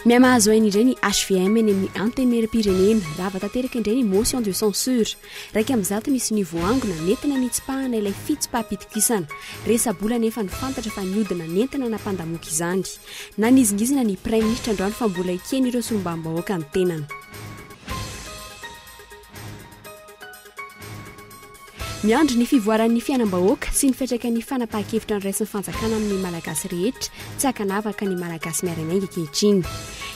Miamahazo ainy indray ny HVM eny amin'ny antenera-pirenena raha vatanteraka indray ny motion de censure raika amin'izany misy ny voangona nentina nitsipahana ilay fitsipaham-pitokisana resabola nefa nifantatra fa niodina nentina nampandamoaka izany nanizingizina ny prime ministre androany fa mbola ikeny ireo solombam-bahoaka ny tenany. Miandry ny fivoaran'ny fiainam-bahoaka sy ny fiantraikan'ny fanapahan-kevitra ny raisin'ny fanjakana amin'ny malagasy rehetra tsy hakanavaka ny malagasy miara-miainga ankehitriny.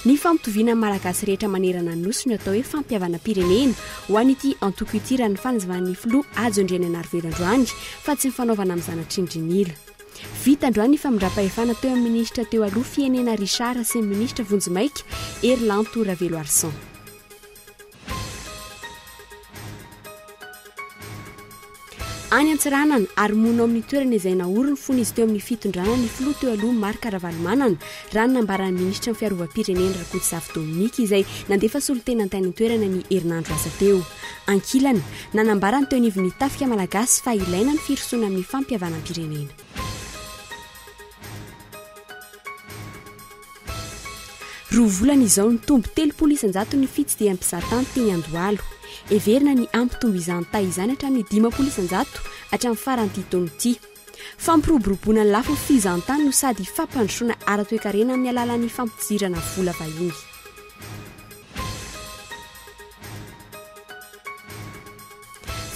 Ny fampitoviana amin'ny malagasy rehetra manerana ny nosy no atao hoe fampihavana-pirenena ho an'ity antoko ity raha ny fanazavahan'ny filoha Ajo Andriananarivelo androany fa tsy ny fanaovana amin'ny zanatr'Indrinila. Vita androany ny famindra-pahefana teo amin'ny minisitra teo aloha Fienena Richard sy ny minisitra Vonjimaika Erlanto Ravelo Arsan. Any Antsiranana ary mono amin'ny toerana izay naoriny fony izy teo amin'ny fitondrana ny filoha teo aloha Marc Ravalomanana raha nambaran'ny minisitra ny fiarovam-pirenena Rakotomanga Dominika izay nandefa solotena an-tany toerana ny herinandro asa teo. Ankilany nanambarany teo anivon'ny tafika malagasy fa ilaina ny firosoana amin'ny fampihavanam-pirenena. Roa volana izao ny tombo 300 ny fitsidiam-pizahatany teny Andohalo. Everina ny ampitombo izany tay izany hatramin'ny 500 hatramin'ny faran'ity taona ity. Fampiroboroboana ny lafo fizahantany no sady fampandrosoana ara-toe-karena amin'ny alalan'ny fampizirana vola vahiny.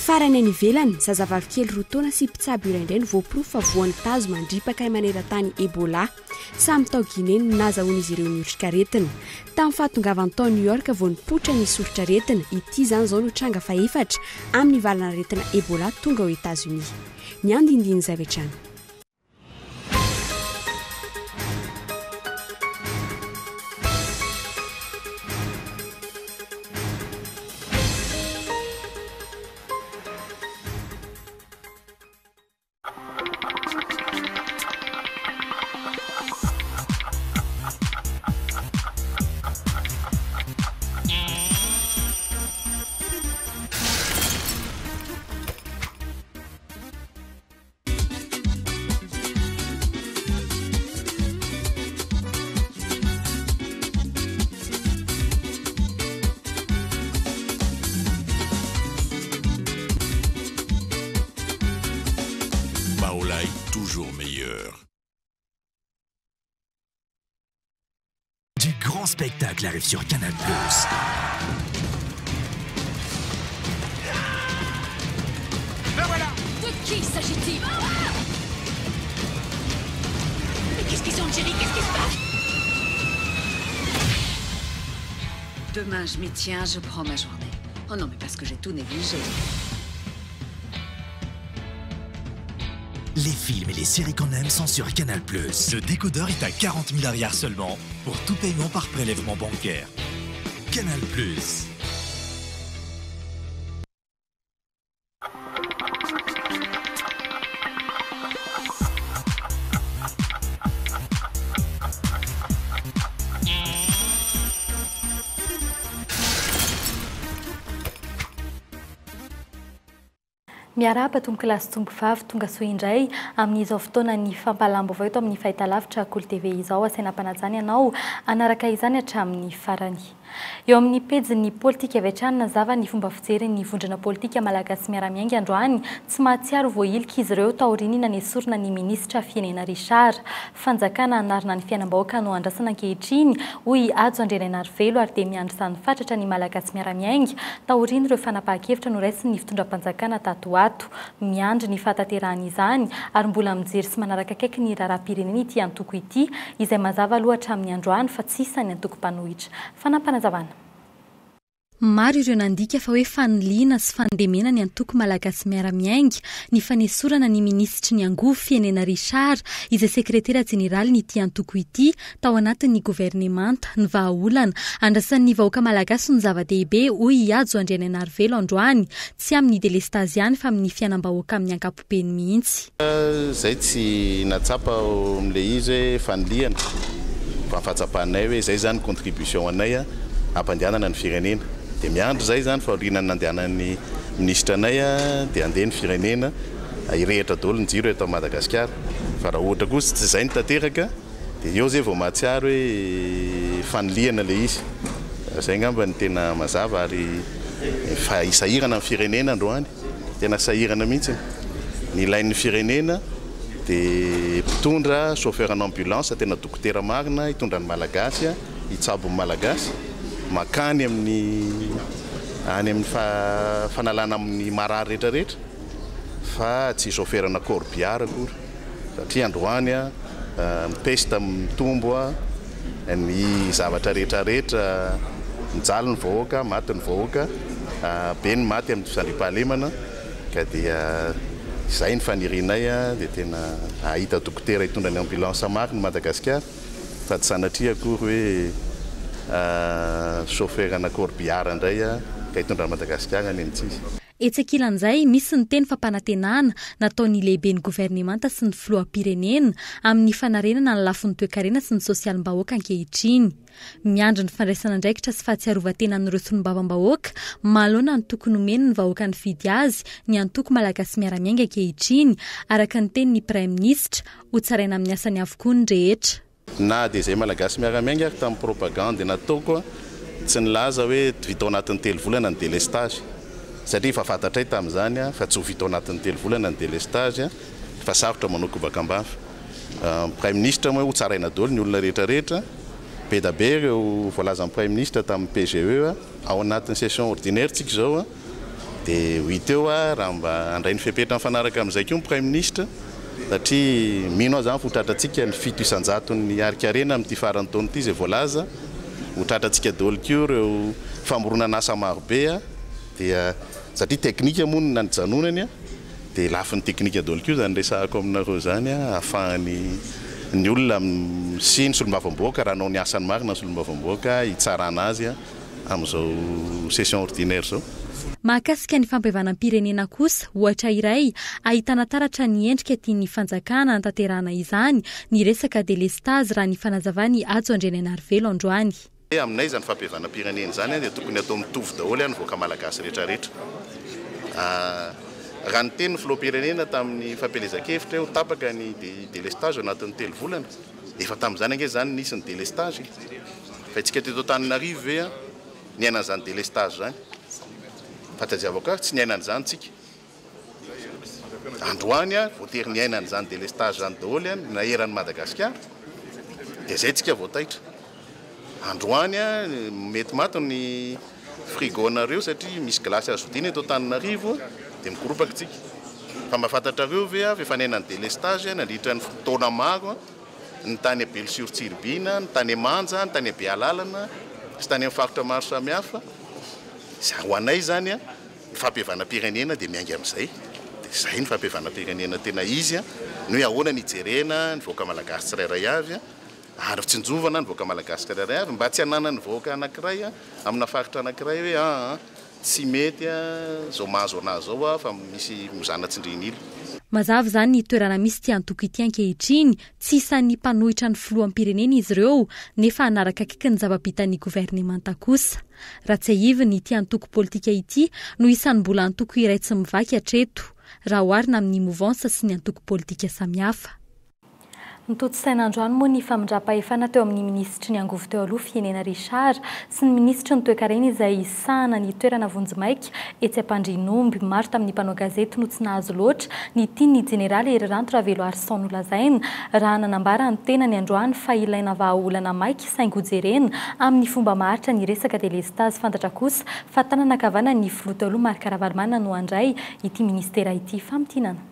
Farany any ivelany zazavavy kely 2 taona sy mpitsabo iray indray no voaporofo fa voan'ny tazo mandriapaka maneran-tany Ebola. Samy tao Guinée no nazahoan'izy ireo ny oritra-karetina. Tamin'ny fahatongavany tao New York vao nipoitra ny soritra-retina. Ity zany zao no tranga faefatra amin'ny valana retina Ebola tonga ao États-Unis. Ny andindiny zavetrany. Toujours meilleur. Du grand spectacle arrive sur Canal+. Ben voilà. De qui s'agit-il? Mais qu'est-ce qu'ils ont, Jerry? Qu'est-ce qui se passe? Demain, je m'y tiens, je prends ma journée. Oh non, mais parce que j'ai tout négligé. Les films et les séries qu'on aime sont sur Canal+. Le décodeur est à 40 000 arrières seulement pour tout paiement par prélèvement bancaire. Canal+. Miarapa tomboky lasy tomboky vavy tonga soa indray amin'izao fotoana ny fampalambo avao eto amin'ny fahitalavitra Cool TV izao asainam-panajany ianao anaraka izany hatramin'ny farany. Eo amin'ny pejy politika avy hatrany nazava ny fomba fijery ny vondrona politika malagasy miara-miainga androany tsy mahatsiaro voailika izy ireo taorinina nesorina ny minisitra Fienena Richard fanjakana anarina ny fiainam-bahoaka no andrasana ankehitriny hoy Ajo Andriananarivelo ary dia miandry izany fatratra ny malagasy miara-miainga taoriny ireo fanapahan-kevitra no raisiny ny fitondram-panjakana tato ato miandry ny fataterahana izany ary mbola mijery sy manaraka akaiky ny raharaham-pirenena ity antoko ity izay mazava aloha hatramin'ny androany fa tsisa ny antoko-mpanohitra. Fanampanazavana. Maro ireo nandika fa hoe faniliana sy fandemena ny antoko malagasy miara-miainga ny fanesorana ny minisitry ny angovo Fienena Richard izay sekretera jeneraly n'ity antoko ity tao anatin'ny governemanta ny vahaolana andrasan'ny vahoaka malagasy ny zava-dehibe hoy Ajo Andriananarivelo androany tsy amin'ny delestaziany fa amin'ny fiainam-bahoaka amin'ny ankapobeny mihitsy. Zay tsy natsapa amin'le izy faniliana fa fatsapanay hoe zay zany contribution anay ampandehanana ny firenena. Dia miandry zay zany fa aoriana nandehanan'ny ministra anay dia andeha ny firenena irehitra daholo ny jiro eto Madagasikara fa raha ohatra kosa tsy zay ny tanteraka dia eo zay vao mahatsiaro hoe fanoliana le izy zay ngamba ny tena mazava ary fa isahirana amin'ny firenena androany tena sahirana mihitsy ny ilain'ny firenena dia mpitondra chauffeur en ambulance tena dokotera marina hitondra ny malagasy hitsabo ny malagasy makany amin'ny fanalana amin'ny marary rehetrarehetra fa tsy chauffeur na corbiara akory satria androany mipesta mitombo ny zavatra rehetrarehetra mijaly ny vahoaka maty ny vahoaka be ny maty amin'ny fandriam-pahalemana ka dia izay ny fanirinay dia tena ahita dokotera hitondra ny ambulance maro ny Madagasikara fa tsy sanatria akory hoe chauffeur na corbiara indray ka hitondra ny Madagasikara ny tsisy. Etsekilan'izay misy ny teny fampanantenana nataon'ny lehiben'ny governemanta sy ny filoham-pirenena amin'ny fanarenana ny lafin'ny toe-karena sy ny sosialim-bahoaka ankehitriny. Miandry ny fandraisana andraikitra sy fahatsiarovatena amin'ireo solombavam-bahoaka, malona ny tokony omena ny vahoaka ny fidy azy ny antoko malagasy miara-miainga ankehitriny araka ny tenin'ny Prime Ministre ho tsaraina amin'ny asany avokoa ny rehetra. Na dia izay malagasy miara-miainga tamin'ny propagande nataoko tsy nilaza hoe vita ao anatin'ny 3 volana ny délestage. Satria fa fantatray tamin'izany fa tsy ho vita ao anatin'ny 3 volana ny délestage fa sarotra manao kobakam-bava. Prime Ministre moa ho tsaraina daholo ny olona rehetrarehetra. Be da be ireo voalazan'ny Prime Ministre tamin'ny PGE ao anatin'ny session ordinaire tsika izao dia ho hita eo raha mba handray ny fepetra mifanaraka amin'izay koa ny Prime Ministre satria mino zany fotratratsika ny 700 ny arikarena amin'ity faran'ny taona ity izay voalaza ho tratratsika daholo koa ireo famoronana asa marobe dia satria teknika moa no nanijanonany dia lafin'ny teknika daholo koa zany resahako aminareo zany ahafahany ny olona sy ny solombavam-bahoaka raha anao ny asany marina ny solombavam-bahoaka hitsarana azy amin'izao session ordinaire zao. Mahakasika ny fampihevanam-pirenena kosa ohatra iray ahitana taratra ny endrika tian'ny fanjakana antanterahana izany ny resaka délestage raha ny fanazavany Adzo Andrianarivelo androany. Aminay zany fampihevanam-pirenena zany dia tokony atao mitovy daholo ny vahoaka malagasy rehetrarehetra. Raha ny teny ny filoham-pirenena tamin'ny fampelezan-kevitra ho tapaka ny délestage anatin'ny 3 volana efa tamin'izany ange zany nisy ny délestage fa itsika teto Antananarivo ve niaina an'izany délestage zany fa tadiavako tsy niaina an'izany tsika androany voatery niaina an'izany délestage zany daholo na eran'ny Madagasikara dia zay tsika voataitra. Androany mety maty ny frigonareo satria misy glasy azodiny eto Antananarivo dia mikoropaka tsika fa mahafantatrareo ve efa niaina ny délestage nandritra ny taona maro ny tany Belle sur Turbine, ny tany Manja, ny tany Bealalana sy tany amin'ny faritra maro samihafa. Ho anay zany ny fampihevanam-pirenena dia miainga amin'izay dia izay ny fampihevanam-pirenena tena izy no hoe ahoana ny hijerena ny vahoaka malagasy tsirairay avy ary tsinjovana ny vahoaka malagasy tsirairay avy mba tsy hanana ny vahoaka anankiray amina faritra anankiray hoe tsy mety zao mahazo anazy zao fa misy mozana-tsindrin'ilo. Mazava zany ny toerana misy ty antoko ity ankehitriny tsy isan'ny mpanohitra ny filoham-pirenena izy ireo nefa hanaraka akaiky ny zava-bitan'ny governemanta kosa. Raha tsy ahivy ny ty antoko politika ity no isan'ny mbola antoko iray tsy mivaky hatreto raha oharina amin'ny mouvance sy ny antoko politika samihafa. Nitotsain'androany moa ny famindra-pahefana teo amin'ny ministry ny angovo teo aloha Fienena Richard sy ny ministry ny toe-karena izay isahana ny toerana Vonjimaiky etsy Ampandrinomby maro tamin'ny mpanao gazety no tsy nahazo loatra ny tiany jeneraly Heriranto Ravelo Arson nolazaina raha nanambara ny tenany androany fa ilaina vahaolana maiky saingo jerena amin'ny fomba maharitra ny resaka délestage fantatra kosa fa tanana kavana ny filoha teo aloha Marc Ravalomanana no andray ity ministera ity famtinana.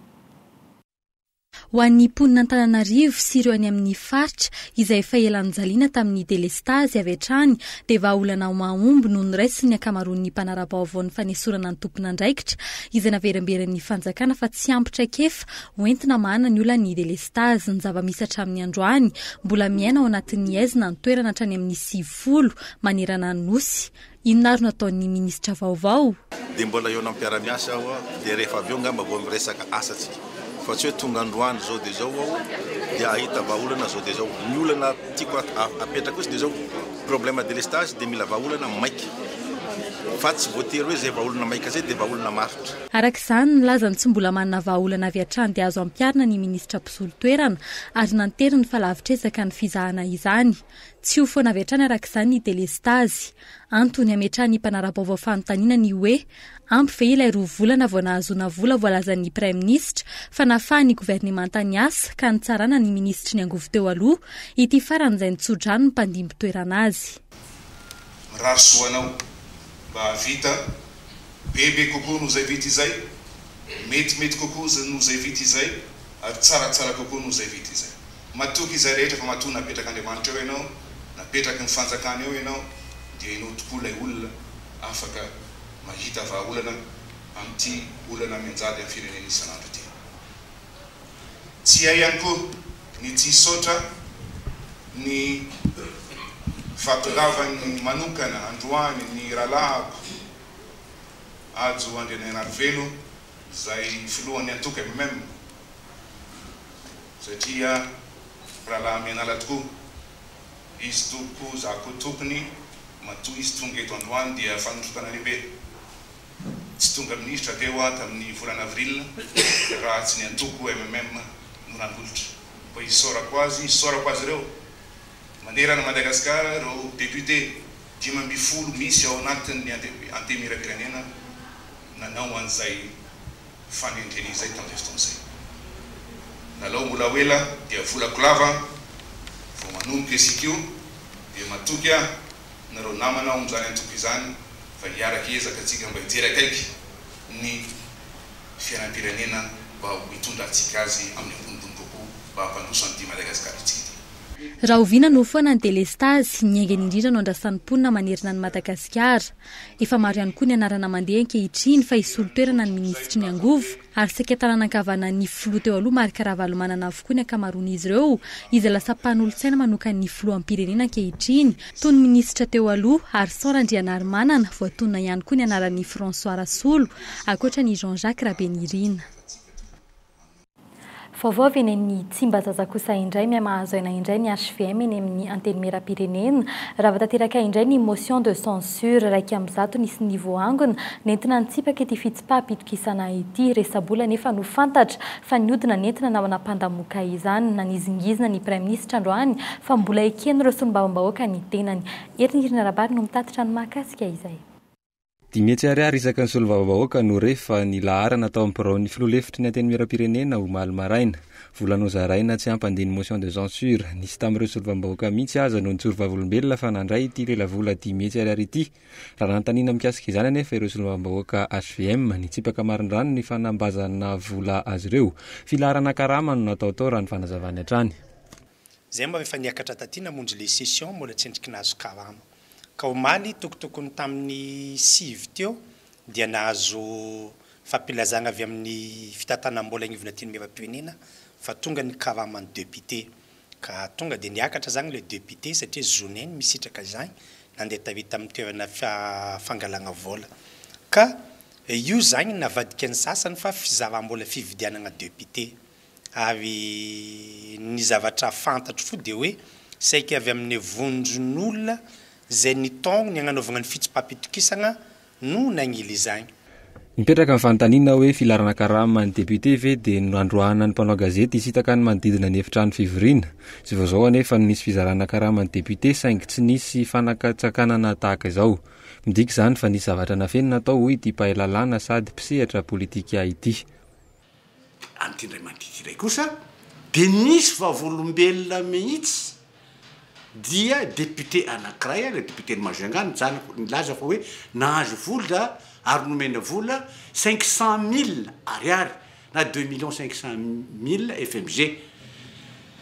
Ho an'ny mponina Antananarivo sy ireo any amin'ny faritra izay efa ela nijaliana tamin'ny délestage avy hatrany dia vahaolana mahomby no niraisy ny akamaroan'ny mpanara-baovao ny fanesorana ny tompon'andraikitra izay naverimberan'ny fanjakana fa tsy ampy traikefa hoentina mahana ny olana ny délestage ny zava-misy hatramin'ny androany mbola miaina ao anatin'ny aizina ny toerana hatrany amin'ny 90 manerana ny nosy. Inona ary nataon'ny ministra vaovao? Dia mbola eo nampiara-miasa aho dia rehefa avy eo ngamba vao miresaka asatsika. Fa tsy hoe tonga androany zao dia zao aho dia ahita vahaolana zao dia zao ny olana tiako apetraka kosa dia zao problème délestage dia mila vahaolana maiky fa tsy voatery hoe zay vahaolana maika zay dia vahaolana marotra. Arak'izany nilazany tsy mbola manana vahaolana avy hatrany dia azo ampiarina ny ministra mpisolo-toerana ary nanteriny fa lavitresaka ny fizahana izany. Tsy ho foana avy hatrany arak'izany ny delestazy. Antony ametrany ny mpanara-baovao fanontaniana ny hoe ampy ve ilay 2 volana vao nahazoana vola voalazan'ny Prime Ministre fa nafahany governemanta ny asa ka nitsarana ny ministry ny angovo teo aloha ity faran'izay nitsodrano ny mpandimby toerana azy. Rarosoanao mba havita bebe kokoa no zay vita izay, metimety kokoa no zay vita izay, ary tsaratsara kokoa no zay vita izay. Matoky izay rehetra fa matoa napetraka Andriamanitra eo ianao, napetraka ny fanjakana eo ianao, dia ianao tokoa ilay olona afaka mahita vahaolana amin'ity olana menjady amin'ny firenena isan'andro ity. Tsy hay ihany koa ny tsy saotra ny fapilavany manokana androany ny rahalahako ajo Andrianarivelo zay filohany antoka MM satria rahalahy mianala tokoa izy toko zako tokony matoa izy tonga eto androany dia fanosotana lehibe tsy tonga ministra teo tamin'ny volana avril raha tsy ny antoko MM no nangolotra fa izy saorako azy ireo manerana Madagasikara ireo député 5 misy ao anatin'ny antemira-pirenena nanao an'izay fanendreny izay tamin'izay fotoan'izay. Nalao mbola ela dia volako lava vao manomboka isika io dia matoky nareo namana ao amin'izany antoko izany fa hiaraka ezaka antsika mba hijery akaiky ny fiainam-pirenena mba ho hitondra antsika azy amin'ny ambonimbony kokoa mba hampandroso an'ity Madagasikara itsika. Raha oviana no foana ny delestazy niaingany indrindra no andrasan'ny mponina manerina ny Madagasikara. Efa maro ihany koa ny anarana mandeha ankehitriny fa hisolo-toerana ny ministry ny angovo ary sekretarana-kavana ny filoha teo aloha Marc Ravalomanana avokoa ny ankamaroan'izy ireo izay lasa mpanolotsaina manokana ny filohampirenena ankehitriny toy ny ministra teo aloha ary Sandrianarimanana voatonona ihany koa ny anaran'ny François Rasolo ankoatra ny Jean-Jacques Rabenirina. Vaovao avy eny amin'ny Tsimbazaza kosa indray mahazo aina indray ny HVM eny amin'ny antenimieram-pirenena raha vatanteraka indray ny motion de censure raika amin'zato nisy nivoangona nentina nitsipaka ity fitsipaham-pitokisana ity resabola nefa no fantatra fa niodina nentina na manam-pandamoaka izany na nizingizina ny Prime Ministre androany fa mbola ekeny ireo solombavam-bahoaka ny tenany. Erinirina rabary no mitatitra ny mahakasika izay. 10 ariary isaka ny solombavam-bahoaka no rehefa ny lahara natao amin'ny birao ny filoha-lefitry ny antenimieram-pirenena omaly maraina volano zaraina tsy hampandiny motion de censure nisy tamin'ireo solombavam-bahoaka mihitsy aza no nitsoro vavolombelona fa nandray ity lelavola 10 ariary ity raha nantaniana mikasika izany anefa ireo solombavam-bahoaka HVM nitsipaka marindrano ny fanambazana vola azy ireo filarana karama no natao tao raha ny fanazavany hatrany. Zay mba efa niakatra taty namonjy les sessions mbola tsy endriky nahazo karama ka omaly tokotokony tamin'ny 6 teo dia nahazo fampilazana avy amin'ny fitantanam-bola agnivona antenimieram-pirenena fa tonga ny karama ny député ka tonga dia niakatra zany le député satria zoneny misitraka izany nandeha tavita amin'ny toerana fangalana vola ka io zany navadika ny sasany fa fizavam-bola fividianana député ary ny zavatra fantatro fo dia hoe saika avy amin'ny vondron'olona zay ny taogno ny agnanaovana ny fitsipaham-pitokisana no nagnily izany. Mipetraka amin'ny fanontaniana hoe filarana karama ny député ve dia nandroahana ny mpanao gazety hisitaka ny manodidina ny efitrano fivoriana. Sy vao zao anefa nisy fizarana karama ny député saingy tsy nisy fanakatsakanana tahaka izao. Midika izany fa nisy zavatra nafeny natao hoe ity pahalalana sady mpisehatra politika ity. Amin'ity ndray manodidina iray kosa dia nisy vavolombelona mihitsy dia député anankiray le député ny Majunga nilaza fa hoe nahazo vola ary nomena vola 500 000 ariary na 2 500 000 FMG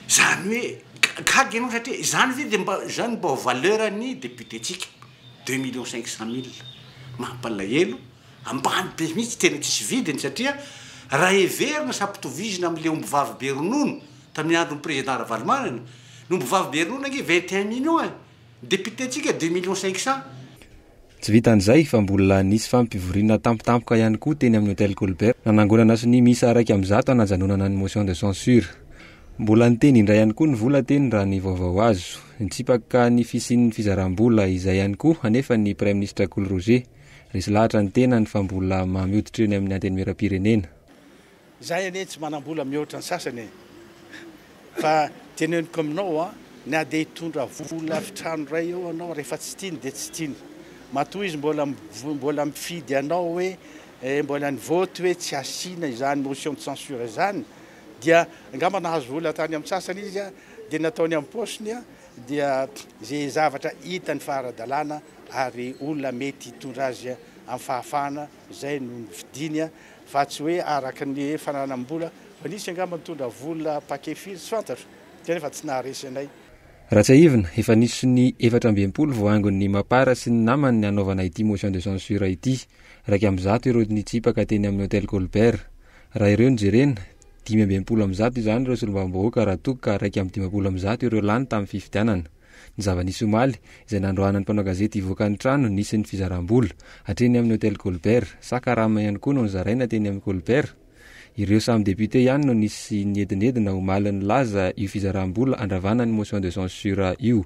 zany hoe kagy ianao satria zany ve dia zany mba valeur ny député tsika 2 500 000 mampalahelo ambany be mihitsy tena tsisy vidiny satria raha everina sampitovizina amin'le ombivavy be ronono tamin'ny andron'ny président Ravalomanana nombivavy be ronono ange 21 millions député tsika 2 500 000. Tsy vitan'izay fa mbola nisy fampivoriana tampotampoka ihany koa teny amin'ny hôtel Colbert nanangonana sy ny misa araiky amin'ny zato hanajanonana ny motion de censure. mbola nyteny indray ihany koa ny vola teny raha ny vaovao azo nitsipaka ny fisian'ny fizaram-bola izay ihany koa anefa ny prime ministre Cool Roger resy lahatra ny tena ny fambola mamioditra eny amin'ny anteny miram-pirenena. Zay ane tsy manam-bola mihoatra ny sasany fa teneniko aminao na dia hitondra vola fitrano ray eo anao rehefa tsy tiany dia tsy tiany matoa izy mbola mifidy anao hoe mbola ny vote hoe tsy asina izany motion de censure izany dia angamba nahazo vola tany amin'ny sasany izy dia nataony amin'ny posiny dia zay zavatra hitany fara-dalàna ary olona mety hitondra azy amin'ny fahafahana zay no vidiny fa tsy hoe araka ny fananam-bola fa nisy angamba mitondra vola paquet firy tsy fantatro nefa tsy naharesy anay. Raha tsy ahivina efa nisy ny 420 voangon'ny mapara sy ny namany ny anaovana ity motion de censure ity raiky amin'ny 100 ireo nitsipaka teny amin'ny hôtel Colbert raha ireo nijerena 520 izany ireo solombavambahoaka raha toka ka raiky amin'ny 50 ireo lany tamin'ny fifidianana. Ny zava-nisy omaly izay nandroanan'ny mpanao gazety ivoaka ny trano nisy ny fizaram-bola hatreny amin'ny hôtel Colbert sakarama ihany koa no nizaraina teny amin'ny Colbert. Ireo samy député ihany no nisy niedinedina omaly ny laza io fizaram-bola andravana ny motion de censure io.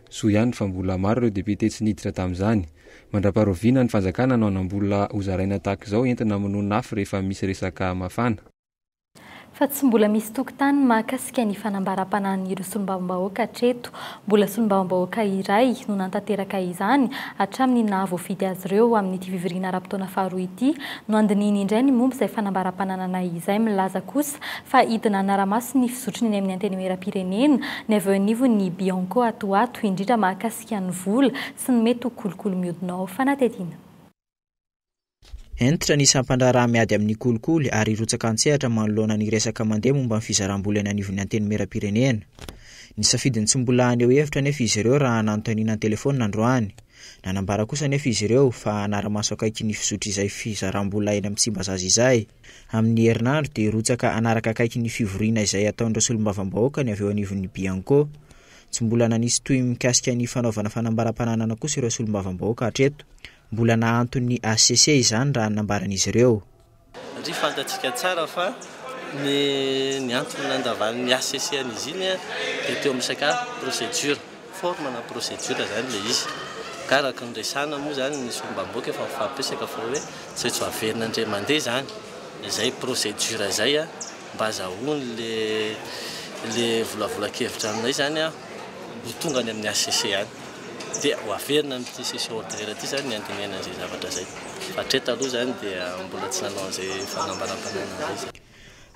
So ihany fa mbola maro ireo député tsy niditra tamin'izany. Mandra-parovina ny fanjakana no anambola hozaraina tahaka izao entina monona afo rehefa misy resaka mafana. Fa tsy mbola misy tokotany mahakasika ny fanambaram-panan'ireo solombavambahoaka hatreto. Mbola solombavambahoaka iray no nantanteraka izany hatramin'ny nahavoafidy azy ireo amin'ity fivoriana ara-potoana faharoa ity no andininy indray ny momba izay fanambaram-pananana izay milaza kosa fa hidina anaramaso ny fizotrony ny amin'ny anteny miram-pirenena ny avy eo anivo ny Bianco atoato indrindra mahakasika ny vola sy ny mety ho kolokolo mihodina ao fanatetina. Entitra ny sampandraraha miady amin'ny kolikoly ary rotsaka antsehatra manoloana ny resaka mandeha momba ny fizaram-bola eny anivon'ny anteny miram-pirenena. Ny safidiny tsy mbola aneo hevitra nefa izy ireo raha nanontaniana telefônina androany. Nanambara kosa nefa izy ireo fa anara-maso akaiky ny fizotry izay fizaram-bola eny amin'ny Tsimbazaza izay. Amin'ny herinandro dia rotsaka anaraka akaiky ny fivoriana izay ataon'ireo solombavambahoaka ny avy eo anivon'ny Bianco. Tsy mbola nanisy toy mikasika ny fanaovana fanambaram-pananana kosa ireo solombavambahoaka hatreto. Mbola naantony ACC izany raha nambaran'izy ireo. Ry fantatsika tsara fa ny antony nandavan'ny ACC an'izy iny dia teo amin'saka procédure formana procédure zany le izy karaka nresana moa zany ny solombavambahoaka efa mifampiresaka fa hoe tsy ho averina ndray mandeha zany izay procédure zay mba azahoany le volavolakevitra aminay zany ho tonga any amin'ny ACC any dia ho averina amin'ity session ordinaire ity zany ny andinihana an'izay zavatra zay fa hatreto aloha zany dia mbola tsy nanao an'izay fanambaram-pananana zay.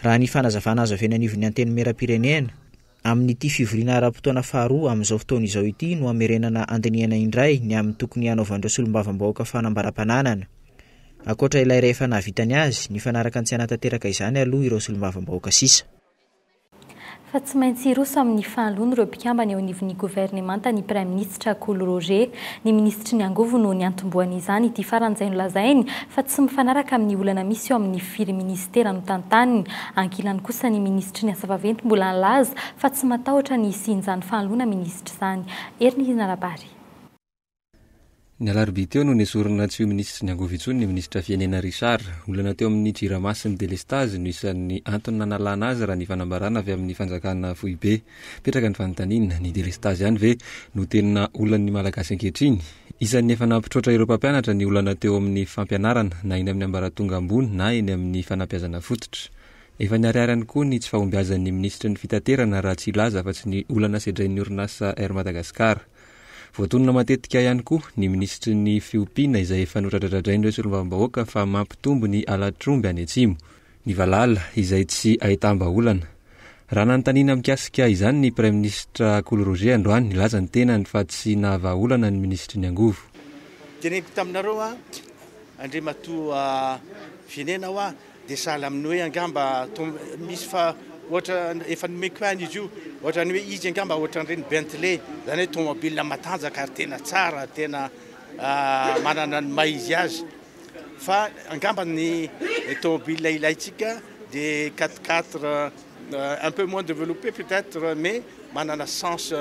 Raha ny fanazavana azo avy eny anivon'ny anteny miram-pirenena amin'ity fivoriana ara-potoana faharoa amin'izao fotoana izao ity no amerenana andinihana indray ny amin'ny tokony hanaovan'ireo solombavambahoaka fanambaram-pananana. Akoatra ilay rehefa nahavitany azy ny fanaraka tsy hanatanteraka izany aloha ireo solombavambahoaka sisa. Fa tsy maintsy roso amin'ny fanalony ireo mpikambana eo anivon'ny gouvernemanta ny prime ministre Cool Roger, ny ministry ny angovo no niantomboany izany ity faran'izay nolazainy fa tsy mifanaraka amin'ny olana misy eo amin'ny firy ministera no tantaniny. Ankilany kosa ny ministry ny asa vaventy mbola nilaza fa tsy matahotra ny isian'izany fanalona ministry izany. Eriny Narabary. Ny alarobia teo no nesorina tsy io ministry ny angovo intsony ny ministra Fienena Richard olana teo amin'ny Jiramasin'ny Delestage no isan'ny antony nanalana azy raha ny fanambarana avy amin'ny fanjakana Foibe. Petraka ny fanontaniana ny Delestage ihany ve no tena olan'ny malagasy ankehitriny. Isan'ny efa nampitrotra ireo mpampianatra ny olana teo amin'ny fampianarana na eny amin'ny ambaratonga ambony na eny amin'ny fanabeazana fototra. Efa niariarany koa ny tsy fahombiazan'ny ministry ny fitaterana raha tsy ilaza fa tsy ny olana sedrain'ny orinasa Air Madagascar. Voatonona matetika ihany koa ny ministry ny fiompiana izay efa notradradradrain'ireo solombavambahoaka fa mampitombo ny alatromby any atsimo, ny valala izay tsy ahitamba-olana. Raha nanontaniana mikasika izany ny prime ministre Cool Roger androany nilaza ny tenany fa tsy nahavaolana ny ministry ny angovo. Teneniko taminareo Andriamatoa Fienena dia sahala amin'ny hoe angamba misy fa ohatra efa nomeko any izy io ohatra ny hoe izy angamba ohatra n'ireny Bentley zany hoe tomobile matanjaka ary tena tsara tena manana ny maizy azy fa angamba ny tomobile ilaitsika des 4x4 un peu moins développé peut-être mais manana sens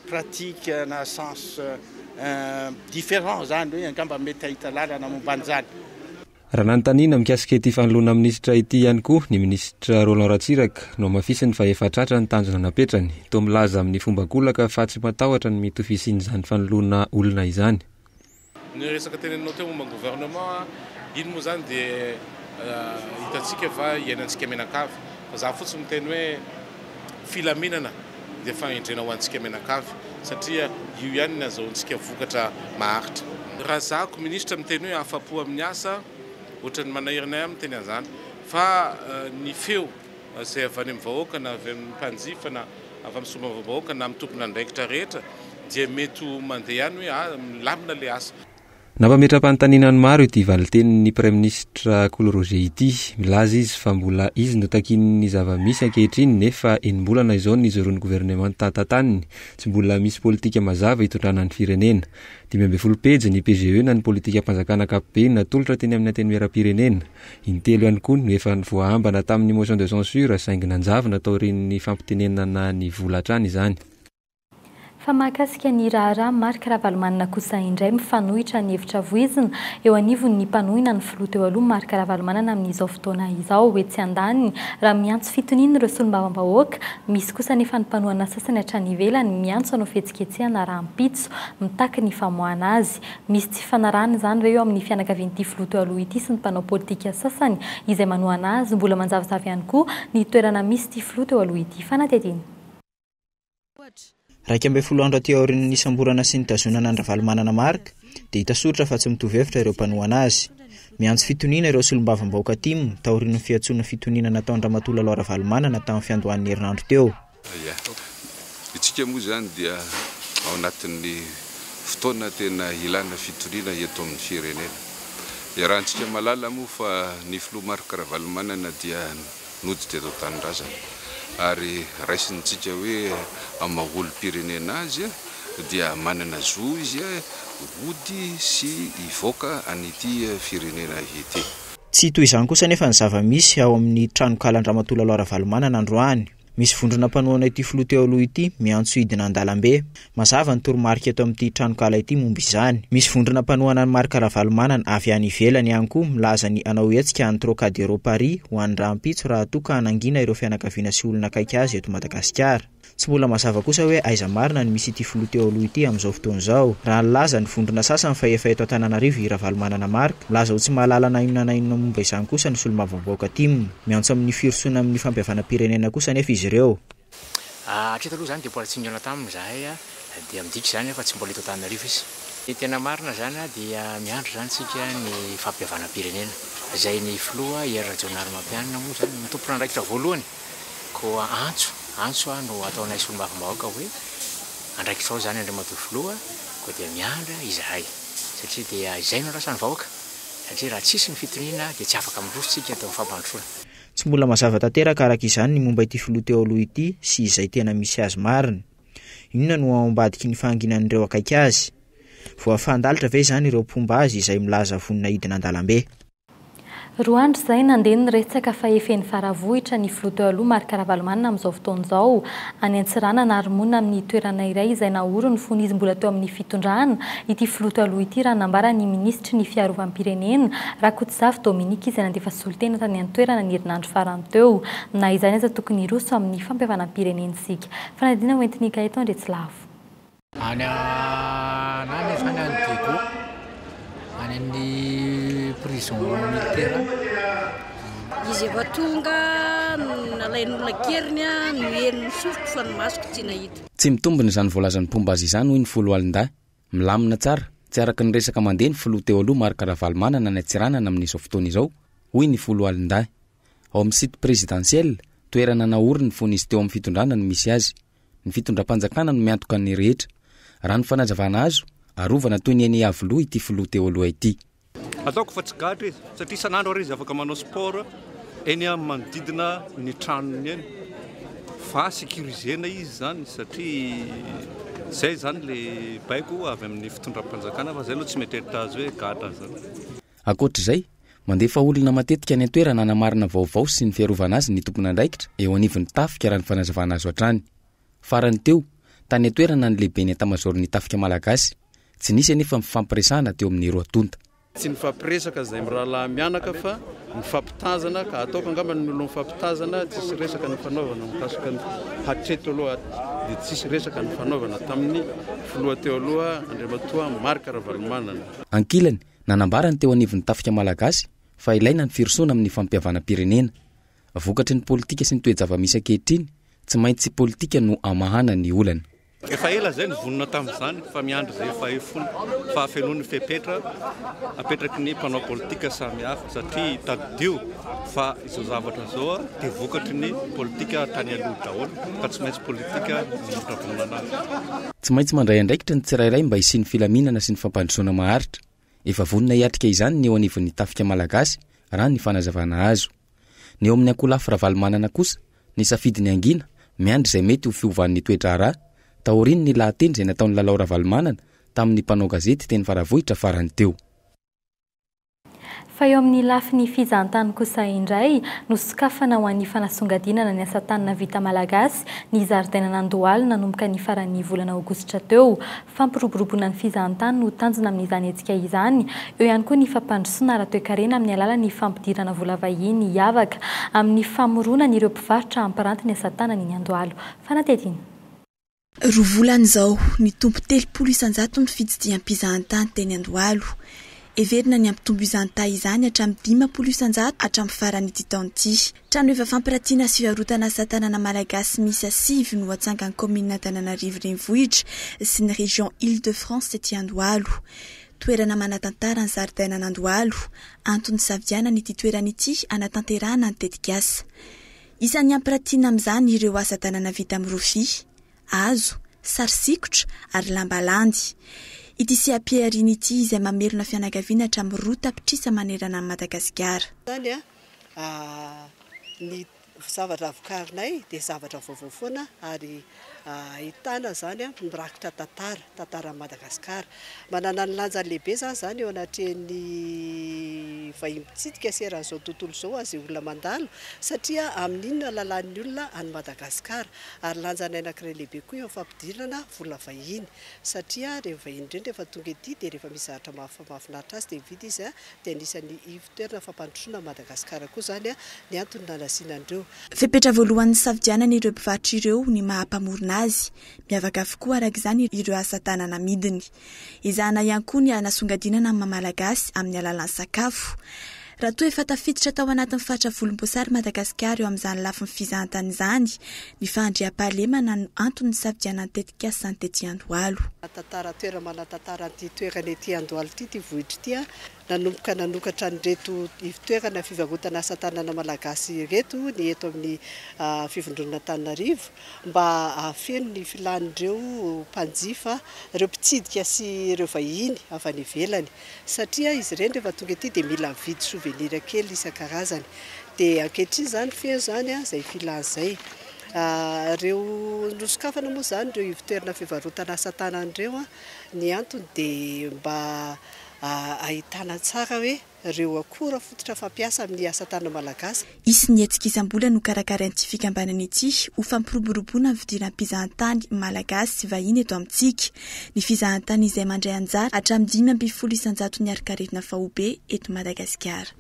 pratique na sens différent zany hoe angamba mety ahita lalana momban'izany. raha nanontaniana mikasika ity fanoloana minisitra ity ihany koa ny minisitra Roland Ratsiraka no mafisiny fa efa tratra ny tanjona napetrany to milaza amin'ny fomba golaka fa tsy matahotra ny mitofisiany izany fanoloana olona izany. Ny resaka teneninao teo momba gouvernement iny moa zany dia hitantsika fa iainantsika menakavy fa za fotsiny miteny hoe filaminana dia fahendrena ho antsika menakavy satria io ihany nazahoantsika vokatra maharitra. Raha zako minisitra miteny hoe afapo amin'ny asa ohatrany manahirana amin'ny teny an'izany fa ny feo izay avy any amin'ny vahoaka na avy amin'ny mpanjifa na avy amin'ny somba vahoaka na amin'ny tompona andraikitra rehetra dia mety mandeha ihany hoe milamina le asa. Nampametra-panontanianany maro ity valitenin'ny Praiminisitra Koloroze ity, milaza izy fa mbola izy no takin'ny zava-misy ankehitriny nefa enim-bolana izao ny zoroan'ny gouvernement tatantaniny, tsy mbola misy politika mazava hitondrana ny firenena. 12 pejy ny PGE na ny politika mpanjakana ankapobeny natolotra teny amin'ny antenimieram-pirenena. Intelo ihany koa no efa voahambana tamin'ny motion de censure saingy nanjavona tao ren'ny fampitenenana ny vola hatrany izany. Fa mahakasika ny raharaha Marc Ravalomanana kosa indray mifanohitra ny hevitra voizina eo anivon'ny mpanohina ny filoha teo aloha Marc Ravalomanana amin'izao fotoana izao hoe tsy andaniny raha miantso fitoniana ireo solombavambahoaka. Misy kosa nefa ny mpanohana sasany hatrany ivelany miantso anao fihetsiketsehana raha mpitso mitaky ny famoahana azy. Misy tsy fanarahana izany ireo amin'ny fianakavian'ity filoha teo aloha ity sy ny mpanao politika sasany izay manohana azy mbola manjavozavo ihany koa ny toerana misy ity filoha teo aloha ity. Fanatetiny. 12 andro aty aorian'ny isamborana sy ny tazonana ny Ravalomanana Marc dia hita soratra fa tsy mitovy hevitra ireo mpanohana azy. Miantso fitoniana ireo solombavambahoaka timo taorian'ny fiantsoana fitoniana nataon'ny Ramatoa Laloha Ravalomanana tamin'ny fiandohan'ny herinandro teo. Itsika moa zany dia ao anatin'ny fotoana tena ilana fitoniana eto amin'ny firenena. Iarahantsika malala moa fa ny filoha Marc Ravalomanana dia noditra eto an-tanindrazana. Ary raisintsika hoe amaolo-pirenena azy dia manana zo izy ody sy ivoaka an'ity firenena ity. Tsy toy izany kosa nefa ny zava-misy ao amin'ny tranokala Ramatoa Laloha Ravalomanana androany. Misy vondrona mpanohana ity filoha teo aloha ity miantso hidina an-dalambe. Mazava ny toromarika eto amin'ity tranokala ity momba izany. Misy vondrona mpanohana ny Marc Ravalomanana avy any ivelany ihany koa milaza ny anao hetsika ny Trocadéro Paris ho an'ny rahampitso raha toa ka hanangina ireo fianakaviana sy olona akaiky azy eto Madagasikara. Tsy mbola mazava kosa hoe aiza marina ny misy ity filoha teo aloha ity amin'izao fotoana izao. Raha nilaza ny vondrona sasany fa efa eto Antananarivo i Ravalomanana Marc, laza ho tsy mahalala na inona momba izany kosa ny solombavambahoaka timo. Miantso amin'ny firosoana amin'ny fampihavana-pirenena kosa nefa izy ireo. Hatreto aloha zany dia mbola tsy niona taminy zahay dia midiky zany fa tsy mbola eto Antananarivo izy. Tena marina zany dia miandro zany tsika ny fampihavana-pirenena. Izay ny filoha Ierra Jonary Mampianina moa zany ny tompona andraikitra voalohany ko antso no ataonay solombavambahoaka hoe andraikitra ao zany Andriamatoa filoha ko dia miandra izahay satria dia izay no rasany vahoaka satria raha tsisy ny fitoniana dia tsy afaka mirositsika atao fampandrosoana. Tsy mbola mazava tanteraka araka izany ny momba ity filoha teo aloha ity sy izay tena misy azy marina. Inona no ao ambadiky ny fahanginan'ireo akaiky azy? Voafandalitra ve izany ireo mpomba azy izay milaza vonina hidina an-dalambe? Roa andro izay nandeha niretsaka fa efeny faravohitra ny filoha teo aloha Marc Ravalomanana amin'izao fotoana izao any Antsirana ary monina amin'ny toerana iray izay naoro ny fony izy mbola teo amin'ny fitondrana ity filoha teo aloha ity raha nambara ny ministry ny fiarovam-pirenena Rakotomanga Dominique izay nandefa solitena tany an-toerana ny herinandro farany teo na izany aza tokony hiroso amin'ny fampihavanam-pirenensika. Fanadina hoentinika eto Andretsilavo. Any zany any Dego any amin'ny prison militaire. Izy efa tonga nalain'olona keriny no henony sofiko fa ny masoko tsy nahita. Tsy mitombony izany voalazan'ny mpomba azy izany hoy ny folo alindahy. Milamina tsara, tsy araka ny resaka mandeha ny filoha teo aloha Marc Ravalomanana ny Antsiranana amin'izao fotoana izao, hoy ny folo alindahy. Ao amin'ny site présidentiel, toerana naory ny fony izy teo amin'ny fitondrana no misy azy. Ny fitondram-panjakana no miantoka ny rehetra. Raha ny fanazavana azo, arovana toy ny eny avoloha ity filoha teo aloha ity. Ataoko fa tsy gadry satria isan'andro ary izy afaka manao sport eny amin'ny manodidina ny tranony eny. Fa sécurisena izy zany satria zay zany le baiko avy amin'ny fitondram-panjakana fa zay aloha tsy mety azy hoe gadra zany. Ankoatr'izay, mandefa olona matetika any an-toerana namarina vaovao sy ny fiarovana azy ny tompona andraikitra eo anivon'ny tafika raha ny fanazavana azo hatrany. Farany teo, tany an-toerana ny lehibe ny tamazoro ny tafika malagasy, tsy nisy anefa mifampiresahana teo amin'ny roa tonta. tsy nifampiresaka zay mirahalahy mianaka fa mifampitazana ka ataoko angambany ny olo mifampitazana tsisy resaka ny fanaovana mikasika ny hatreto aloha dia tsisy resaka ny fanaovana tamin'ny filoha teo aloha Andriamatoa Marc Ravalomanana. Ankilany nanambarany teo anivon'ny tafika malagasy fa ilaina ny firosoana amin'ny fampihavana-pirenena. Vokatry ny politika sy ny toe-java-misy ankehitriny tsy maintsy politika no amahana ny olana. Efa ela zay nivonona tamin'izany fa miandry zay efa efony fa afenoany fepetra apetraky ny mpanao politika samihafa satria tadio fa izao zavatra zao dia vokatry ny politika tany aloha daholo ka tsy maintsy politika nitravonana azy. Tsy maintsy mandray andraikitra ny tsirairay mba hisiany filaminana sy ny fampandrosoana maharitra. Efa vonona hiatrika izany ny eo anivon'ny tafika malagasy raha ny fanazavana azo. Ny eo amin'ny Ankolafy Ravalomanana kosa ny safidiny angina miandry izay mety ho fiovan'ny toetra raha taoriny ny lahateny izay nataon'ny Lalao Ravalomanana tamin'ny mpanao gazety teny Faravohitra farany teo. Fa eo amin'ny lafiny fizahantany kosa indray nosokafana ho an'ny fanasongadinana ny asa tanana vita malagasy ny zaridaina Andohalo nanomboka ny faran'ny volana aogositra teo. Fampiroboroboana ny fizahantany no tanjona amin'izany hetsika izany. Eo ihany koa ny fampandrosoana ara-toe-karena amin'ny alalan'ny fampidirana vola vahiny hiavaka amin'ny famorona ireo mpivarotra ampiranty ny asa tanana iny Andohalo. Fanatetiny. Rovolan'izao ny tompo 300 isanjato ny fitsidiam-pizahantany teny Andohalo. Everina ny ampitombo izany izany hatramin'ny 500 isanjato hatramin'ny farany ity taona ity. Trano efa fampiratiana sy fivarotana asa tanana malagasy misy 7 no atsangan'ny commune Antananarivo renivohitra sy ny région Île-de-France tety Andohalo. Toerana manatantara ny zaridainan'Andohalo, antony savianana ity toerana ity anatanterahana ny tetikasa. Isan'ny ampiratiana amin'izany ireo asa tanana vita amin'ny rofia, hazo, sary sikotra ary lamba landy. Ity sy ampiariny ity izay mamerona fianakaviana hatramin'ny roa tapitrisa manerana ny Madagasikara. Zany ny zavatra vokarinay dia zavatra vaovao foana ary ahitana zany mirakitra tantara Madagasikara. Manana ny lanja lehibe zany eo anatin'ny vahiny mpitsidika sy eran'izao tontolo izao azy olona mandalo satria amin'iny alalan'ny olona any Madagasikara ary lanjanay anankiray lehibe koa eo fampidirana vola vahiny satria rehefa vahiny ireny rehefa tonga ety dia rehefa misy zavatra mahafinaritra azy dia mividy izy dia anisany ivitoerana fampandrosoana Madagasikara koa zany ny antony nanasianandreo. Fepetra voalohany savidianana ireo mpivarotra ireo ny mahampamorona azy. Miavaka avokoa araka izany ireo asa tanana midiny. Izahana ihany koa ny anasongadinana amin'ny malagasy amin'ny alalan'ny sakafo. Raha toa efa tafiditra tao anatin'ny faritra volomboasary Madagasikara eo amin'izany lafin'ny fizahantany izany, ny fahandriam-pahalemana no antony savidianan'ny tetikasa sy ny tety Andohalo. Tantara toerana manatantara an'ity toerana ety Andohalo ity vohitra ity nanomboka nanokatra nyreto ivitoerana fivarotana asa tanana malagasy reto ny eto amin'ny fivondronana Antananarivo mba afeno ny filan'ireo mpanjifa ireo mpitsidika sy ireo vahiny avy any ivelany satria izy ireny rehefa tonga ety dia mila mividy souvenir kely isan-karazany dia ankehitriny zany feno zany izay filan'izay. Ireo nosokafana moa zany ireo ivitoerana fivarotana asa tanan'ireo ny antony dia mba ahitana tsara hoe ireo akora fototra fampiasa amin'ny asa tanana malagasy. Isy ny hetsika isam-bola no karakarain'ity fikambanana ity ho fampiroboroboana ny fidiram-pizahantany malagasy sy vahiny eto amintsika. Ny fizahantany izay mandray anjara hatramin'ny 500 isanjato ny arikaretina fahobe eto Madagasikara.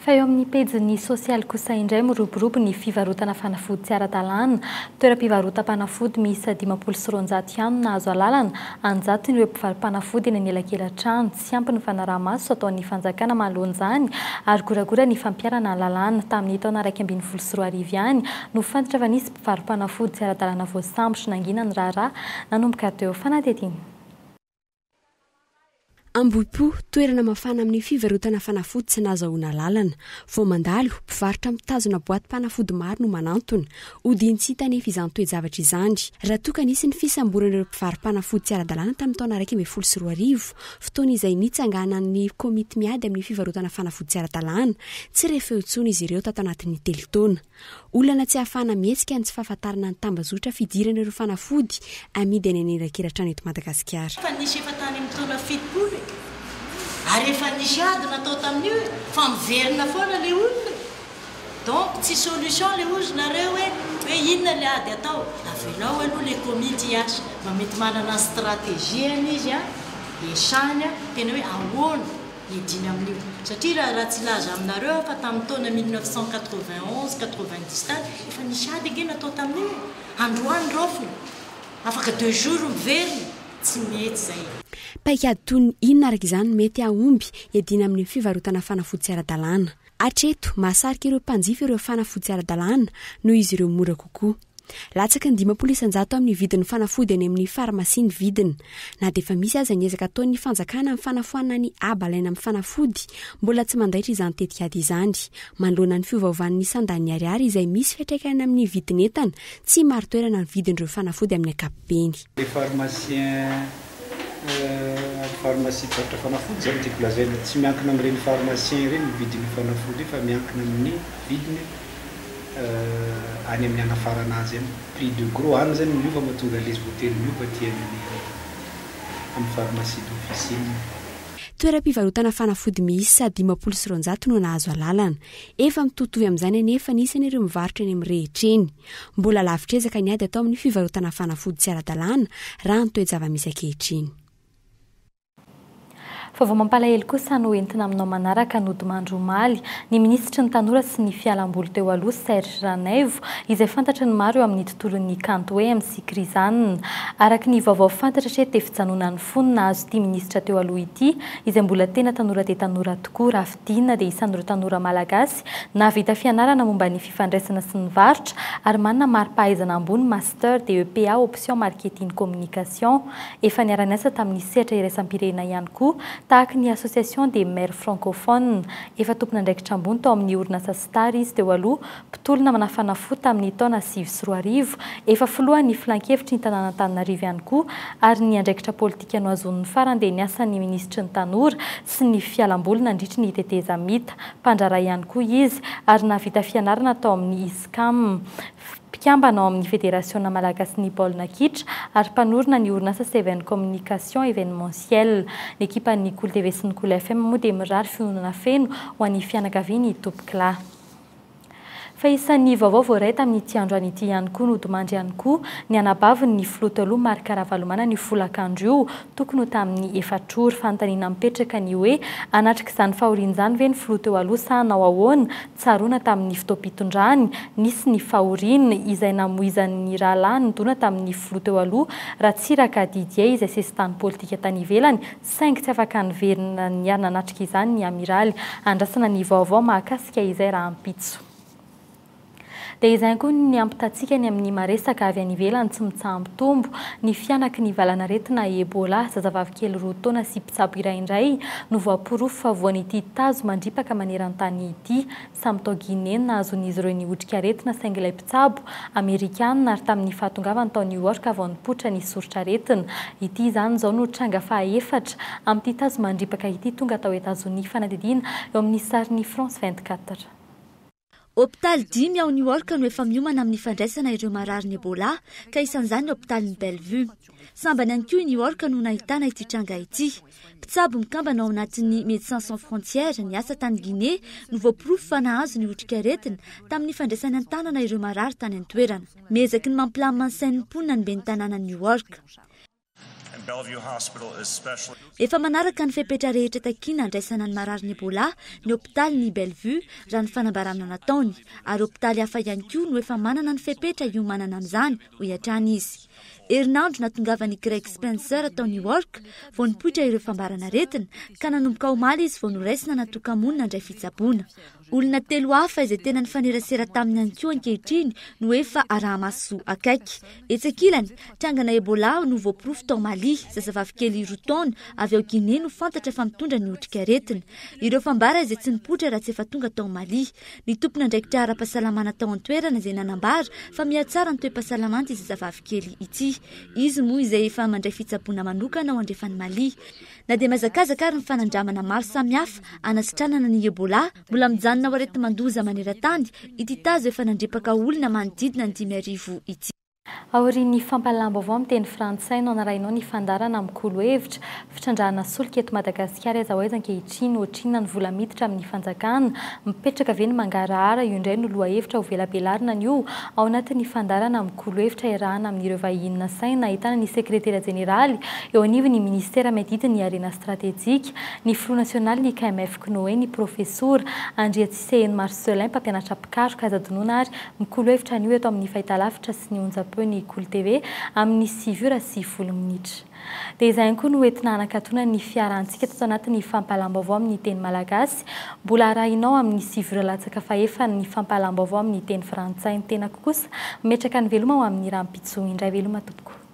Fa eo amin'ny pejiny sosialy kosa indray miroborobo ny fivarotana fanafody tsy ara-dalàna. Toeram-pivarotam-panafody miisa 500 ihany nahazo alalana anjato ireo mpivarom-panafody eny anelakelan-trano tsy ampy ny fanaraha-maso ataon'ny fanjakana manoloan'izany ary goragora ny fampiarana ny lalàna tamin'ny taona 2024 ihany no fantatra fa nisy mpivarom-panafody tsy ara-dalàna voasambotra nangina ny raharaha nanomboka teo. Fanatetiny. Ambohipo, toerana mafana amin'ny fivarotana fanafody tsy nahazoana lalana. Vao mandalo, mpivarotra mitazona boaty panafody maro no manantona. Odiany tsy hita nefa izany toe-javatra izany. Raha toa ka nisy ny fisamboran'ireo mpivarom-panafody tsy ara-dalàna tamin'ny taona 2024, fotoana izay nitsanganan'ny komity miady amin'ny fivarotana fanafody tsy ara-dalàna, tsy rehefa eo intsony izy ireo tato anatin'ny telotona. Olana tsy ahafahana mihetsika ny tsy fahafantarana ny tambazotra fidiran'ireo fanafody amidy any anelakelan-trano eto Madagasikara. Fa nisy efa tany amin'ny taona 7 ary efa nisy ady natao tamin'io fa miverina foana le olona donc tsy solution le ozonareo hoe inona le ady atao avelao aloha le komity hiasa mba mety manana stratégie any izy esany tena hoe ahoana ediny amin'io satria raha tsy laza aminareo fa tamin'ny taona 1991-90 tany efa nisy ady age natao tamin'io androany rofo afaka 2 jours miveriny tsy mety zay paikady toy ny inona araka izany mety aomby edina amin'ny fivarotana fanafody tsy ara-dalàna atreto mahasarika ireo mpanjifa ireo fanafody tsy ara-dalàna noho izy ireo mora kokoa latsaka ny 10% amin'ny vidin'ny fanafody any amin'ny farmasia ny vidiny na dia efa misy aza ny ezaka ataon'ny fanjakana amin'ny fanafoanana ny abalaina amin'ny fanafody mbola tsy mandaitra izany tetikady izany manoloana ny fiovaovan'ny isan-dany ariary izay misy fiantraikany amin'ny vidin'entana tsy maro toerana ny vidin'ireo fanafody amin'ny ankapobeny pharmacie baoritra fanafody zany tiako lazaina tsy miankina amin'ireny pharmacien ireny vidin'ny fanafody fa miankina amin'ny vidiny any amin'ny anafarana azy any prix de gros any zany miova mahatonga les hôtely miova ty amin'ny pharmacie d'officine toeram-pivarotana fanafody misy sady 10% no nahazo alalana efa mitotovy amin'izany anefa nisy ireo mivarotra eny amin'ny rehetra eny mbola lavitra ezaka ny ady atao amin'ny fivarotana fanafody tsy ara-dalàna raha ny toe-java-misy ankehitriny fa vao mampalahelo kosa no entina aminao manaraka nody mandromaly ny ministra ny tanora sy ny fialamboly teo aloha Serge Ranaivo izay fantatra ny maro eo amin'ny tontolon'ny kanto hoe MC Krizanina araka ny vaovao fantatra hatreto dia fijanonan'ny fonina azo ity ministra teo aloha ity izay mbola tena tanora dia tanora tokoa raha fidinina dia isan'ireo tanora malagasy navita fianarana momba ny fifandraisana sy ny varotra ary manana mari-pahaizana ambony master de EPA option marketing communication efa niara-niasa tamin'ny sehatra iraisam-pirenena ihany koa tahaka ny association des maires francophones efa tompona andraikitra ambony tao amin'ny orinasa Star izy teo aloha mpitolona manafanafody tamin'ny taona 2024 efa filohan'ny filan-kevitry ny tanàna Antananarivo ihany koa ary ny andraikitra politika no azon'ny farany dia niasa ny ministra ny tanora sy ny fialamboly nandritra ny teteza mita mpandrara ihany koa izy ary navita fianarana tao amin'ny ISCAM mpikambana amin'ny fédération malagasy ny baolina kitra ary mpanorona ny orinasa 7 communication événementielle l'équipe-ny Cool TV sy ny Cool FM moa dia mirary fionana feno ho an'ny fianakaviany tompokila fa isan'ny vaovao voaray tamin'ity andro an'ity ihany koa nodimandry ihany koa ny anabaviny ny filoha taloha Marc Karavalomana ny folakandro io tokony ho tamin'ny efatrory fanontaniana mipetraka ny hoe anatrika izany fahorian'izany ve ny filoha teo aloha sa hanao ahoana tsaroana tamin'ny fotoam-pitondrany nisy ny fahoriana izay namoizan'ny rahalahy nodona tamin'ny filoha teo aloha Ratsiraka Didier izay sesitany politika tany ivelany saingy tsy afaka niverina ny arina anatrika izany ny amiraly andrasana ny vaovao mahakasika izay raha ampitso dia izay koa ny ampitatsika ny amin'ny maresaka avy any ivelany tsy mitsambo-tombo ny fianaky ny valanaretina Ebola zazavavy kely 2 taona sy mpitsabo iraindray no voaporofo fa voan'ity tazo mandripaka maneran-tany ity samy tao Guinée nahazon'izy ireo ny otrika aretina saingy ilay mpitsabo Amerikanina ary tamin'ny fahatongavany tao New York avao nipoitra ny soritra aretina ity izany izao no tranga faha-efatra amin'ity tazo mandripaka ity tonga tao Etazonia fanadidina eo amin'ny sarin'ny France 24 hôpitaly 5 ao New York no efa miomana amin'ny fandraisana ireo marary ny Ebola ka isan'izany hôpitalin'ny Bellevue. Sambany ihany koa i New York no nahitana ity tranga ity. Mpitsabo mikambana ao anatin'ny Médecins Sans Frontières ny asa tany Guinée no voaporofo fa nahazo ny otrika aretina tamin'ny fandraisana an-tanana ireo marary tany an-toerana. Mezaky ny mampilamina ny sain'ny mponina ny ben'ny tanàna New York. Efa manaraka ny fepetra rehetra takina andraisana ny marary ny Ebola ny hôpitaly ny Bellevue raha ny fanambarana nataony ary hôpitaly hafa ihany koa no efa manana ny fepetra iomanana amin'izany ho iatrany izy. Herinandro natongavan'ny Greg Spencer tao New York vao nipoitra ireo fambarana aretina ka nanomboka omaly izy vao noraisina natoka-monina indray fitsaboana. Olona 3 hafa izay tena nifanerasera taminy ihany koa ankehitriny no efa arahamaso akaiky. Etsakilany trangana Ebola no voaporofo tao Mali, zazavavy kely 2 taona avy ao Guinée no fantatra fa mitondra ny otrika aretina. Ireo fambara izay tsy nipoitra raha tsy efa tonga tao Mali. Ny tompona andraikitra ara-pahasalamana tao an-toerana izay nanambara fa mihatsara ny toe-pahasalamana izy zazavavy kely ity. Izy moa izay efa mandray fitsaboana manokana ao andrefany Mali. Na dia mazakazaka ary ny fanandramana maro samihafa anasitranana ny Ebola mbola mijanona ao areti mandoza maneran-tany ity tazo efa nandripaka olona manodidina ny 5,000 ity. aorian'ny fampalalamba avao amin'ny teny frantsay no anarainao ny fandarana amin'ny kolo-hevitra fitrandrahana solika eto Madagasikara aiza ho aiza ankehitriny ohatrinona ny vola miditra amin'ny fanjakana mipetraka ve ny mangarahara io indray no loha hevitra ho velabelarina ny io ao anatin'ny fandarana amin'ny kolo-hevitra iarahana amin'ireo vahiny saina ahitana ny sekretera jeneraly eo anivy ny ministera miadidi ny arena stratégique ny Front National ny KMF Knoe ny professeur Andriatsisehany Marcelin mpampianatra pikaroka azadinoana ary mikolo-hevitra an'io eto amin'ny fahitalavitra sy ny onjapeo ny Kolo TV amin'ny 7h10 minitra. Dia izay koa no entina anakatona ny fiarantsika tato anatin'ny fampalam-baovao amin'ny teny malagasy mbola arahinao amin'ny 7h latsaka ny fampalam-baovao amin'ny teny frantsay ny tenako kosa metraka ny veloma ho amin'ny rahampitso indray veloma tompoko.